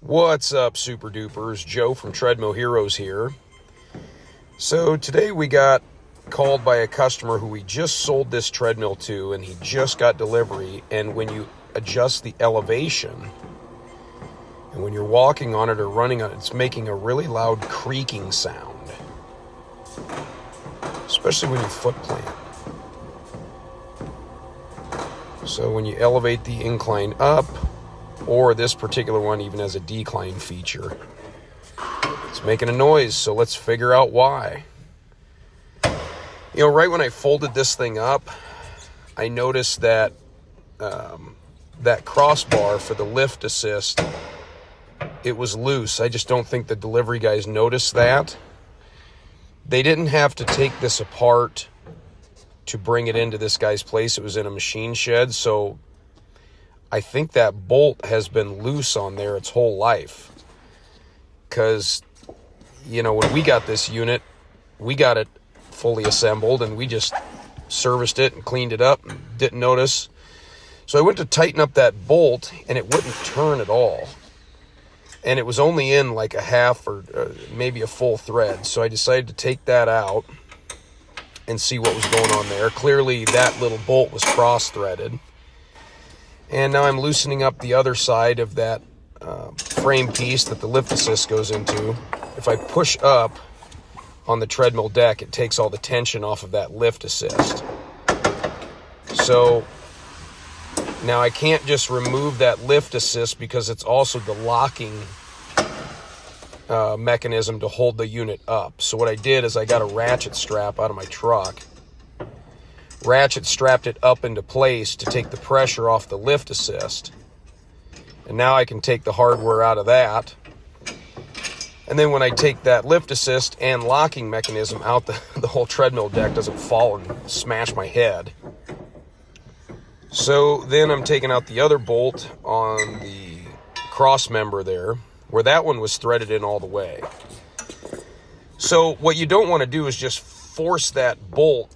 What's up, super dupers? Joe from Treadmill Heroes here. So today we got called by a customer who we just sold this treadmill to, and he just got delivery. And when you adjust the elevation and when you're walking on it or running on it, it's making a really loud creaking sound, especially when you foot plant. So when you elevate the incline up, or this particular one even has a decline feature, it's making a noise. So let's figure out why. You know, right when I folded this thing up, I noticed that that crossbar for the lift assist, it was loose. I just don't think the delivery guys noticed that. They didn't have to take this apart to bring it into this guy's place. It was in a machine shed, so I think that bolt has been loose on there its whole life. Because, you know, when we got this unit, we got it fully assembled and we just serviced it and cleaned it up and didn't notice. So I went to tighten up that bolt and it wouldn't turn at all. And it was only in like a half or maybe a full thread. So I decided to take that out and see what was going on there. Clearly that little bolt was cross-threaded. And now I'm loosening up the other side of that frame piece that the lift assist goes into. If I push up on the treadmill deck, it takes all the tension off of that lift assist. So now I can't just remove that lift assist because it's also the locking mechanism to hold the unit up. So what I did is I got a ratchet strap out of my truck, ratchet strapped it up into place to take the pressure off the lift assist. And now I can take the hardware out of that. And then when I take that lift assist and locking mechanism out, the whole treadmill deck doesn't fall and smash my head. So then I'm taking out the other bolt on the cross member there, where that one was threaded in all the way. So what you don't want to do is just force that bolt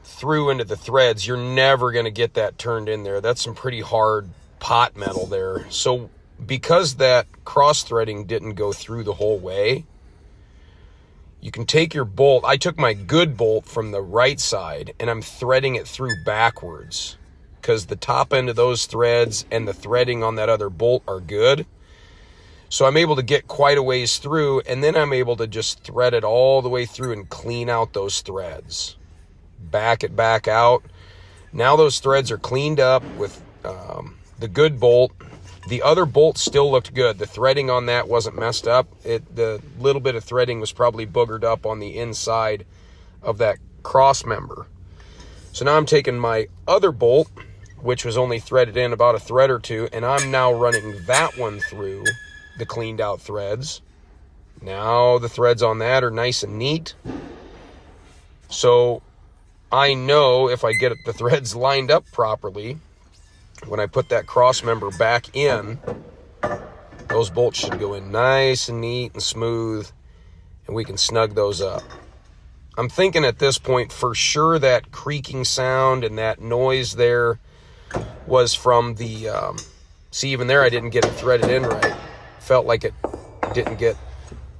through into the threads. You're never going to get that turned in there. That's some pretty hard pot metal there. So because that cross threading didn't go through the whole way, you can take your bolt. I took my good bolt from the right side and I'm threading it through backwards because the top end of those threads and the threading on that other bolt are good. So I'm able to get quite a ways through, and then I'm able to just thread it all the way through and clean out those threads. Back it back out. Now those threads are cleaned up with the good bolt. The other bolt still looked good. The threading on that wasn't messed up. The little bit of threading was probably boogered up on the inside of that cross member. So now I'm taking my other bolt, which was only threaded in about a thread or two, and I'm now running that one through the cleaned out threads. Now the threads on that are nice and neat. So I know if I get the threads lined up properly, when I put that cross member back in, those bolts should go in nice and neat and smooth, and we can snug those up. I'm thinking at this point for sure that creaking sound and that noise there was from the, see, even there I didn't get it threaded in right. Felt like it didn't get,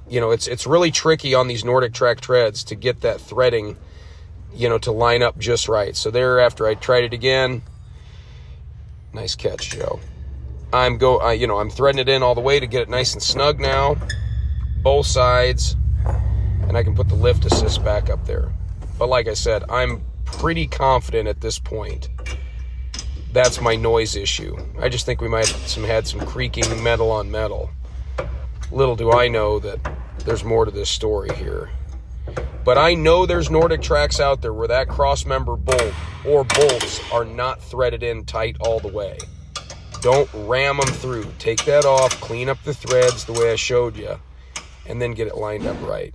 you know, it's really tricky on these Nordic Track treads to get that threading, you know, to line up just right. So there, after I tried it again, nice catch, Joe. I'm threading it in all the way to get it nice and snug now, both sides, and I can put the lift assist back up there. But like I said, I'm pretty confident at this point that's my noise issue. I just think we might have had some creaking metal on metal. Little do I know that there's more to this story here. But I know there's Nordic Tracks out there where that cross member bolt or bolts are not threaded in tight all the way. Don't ram them through. Take that off, clean up the threads the way I showed you, and then get it lined up right.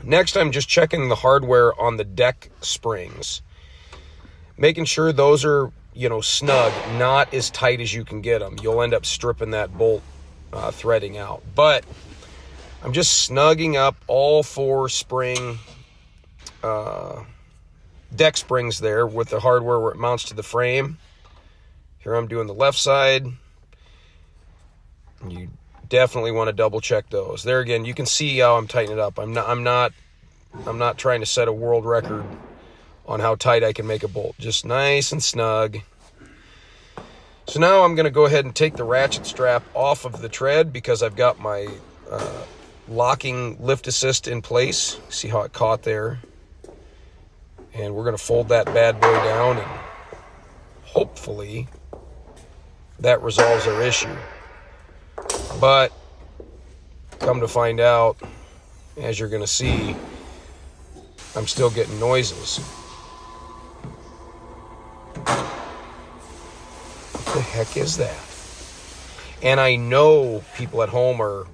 Next, I'm just checking the hardware on the deck springs, making sure those are, you know, snug, not as tight as you can get them. You'll end up stripping that bolt threading out. But I'm just snugging up all four spring deck springs there with the hardware where it mounts to the frame. Here I'm doing the left side. You definitely want to double check those. There again, you can see how I'm tightening it up. I'm not trying to set a world record on how tight I can make a bolt. Just nice and snug. So now I'm going to go ahead and take the ratchet strap off of the tread because I've got my locking lift assist in place. See how it caught there? And we're going to fold that bad boy down, and hopefully that resolves our issue. But come to find out, as you're going to see, I'm still getting noises. What the heck is that? And I know people at home are,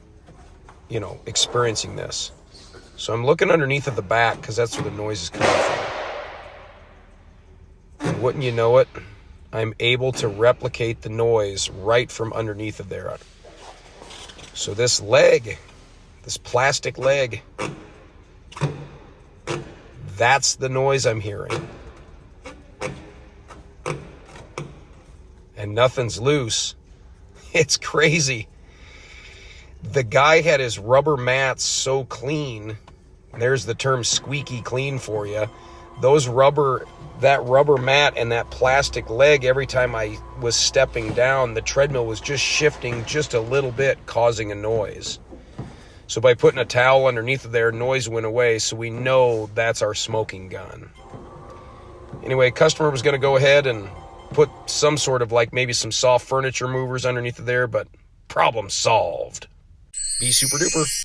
experiencing this. So I'm looking underneath of the back because that's where the noise is coming from. And wouldn't you know it, I'm able to replicate the noise right from underneath of there. So this leg, this plastic leg, that's the noise I'm hearing. And nothing's loose. It's crazy. The guy had his rubber mats so clean. There's the term squeaky clean for you. That rubber mat and that plastic leg, every time I was stepping down, the treadmill was just shifting just a little bit, causing a noise. So by putting a towel underneath of there, noise went away, so we know that's our smoking gun. Anyway, customer was going to go ahead and put some sort of maybe some soft furniture movers underneath of there, but problem solved. Be super duper.